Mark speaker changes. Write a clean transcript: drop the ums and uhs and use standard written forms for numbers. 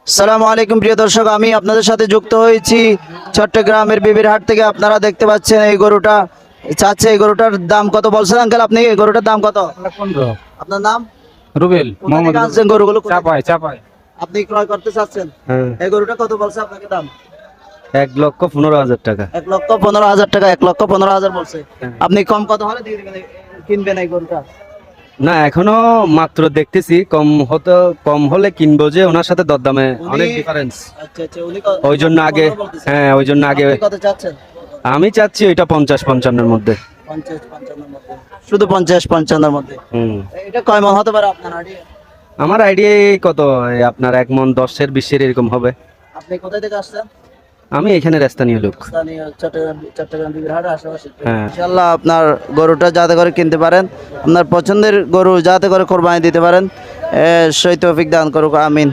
Speaker 1: আসসালামু আলাইকুম প্রিয় দর্শক, আমি আপনাদের সাথে যুক্ত হয়েছি চট্টগ্রামের বিবির হাট থেকে। আপনারা দেখতে পাচ্ছেন এই গরুটা চাচ্ছে। এই গরুটার দাম কত বলছেন আঙ্কেল আপনি? এই গরুটার দাম কত?
Speaker 2: 15।
Speaker 1: আপনার নাম?
Speaker 2: রুবেল
Speaker 1: কোথা
Speaker 2: মোহাম্মদ
Speaker 1: থেকে
Speaker 2: রুবেল।
Speaker 1: আনছেন গরুগুলো? কোথা থেকে?
Speaker 2: চাপাই চাপাই।
Speaker 1: আপনি ক্রয় করতে চাচ্ছেন?
Speaker 2: হ্যাঁ,
Speaker 1: এই গরুটা কত বলছে আপনাকে দাম?
Speaker 3: 1,15,000 টাকা।
Speaker 1: 1,15,000 টাকা। 1,15,000 বলছে।
Speaker 2: হ্যাঁ।
Speaker 1: আপনি কম কত হলে দিয়ে দিবেন কিনবেন এই গরুটা?
Speaker 3: না, এখনো মাত্র দেখতেছি, কম হলে কিনবো, যে ওনার সাথে দরদামে অনেক ডিফারেন্স।
Speaker 1: আচ্ছা আচ্ছা, উনি
Speaker 3: ওই জন্য আগে, হ্যাঁ ওই জন্য আগে
Speaker 1: আপনি কত চাচ্ছেন?
Speaker 3: আমি চাচ্ছি ওইটা 50-55-এর মধ্যে।
Speaker 1: 50-55 মধ্যে, শুধু 50-55 মধ্যে।
Speaker 3: হুম।
Speaker 1: এটা কয় মন হতে পারে আপনার আইডিয়া?
Speaker 3: আমার আইডিয়া কত, এই আপনার 1 মন 10-এর 20-এর এরকম হবে।
Speaker 1: আপনি কোথায় থেকে আসছেন?
Speaker 3: আমি এখানে স্থানীয় লোক।
Speaker 1: স্থানীয় চট্টগ্রাম বিবির হাটের আশেপাশে।
Speaker 3: হ্যাঁ।
Speaker 1: ইনশাআল্লাহ আপনার গরুটা যাতে করে কিনতে পারেন, আপনার পছন্দের গরু যাতে করে কোরবানি দিতে পারেন, সেই তৌফিক দান করুক, আমিন।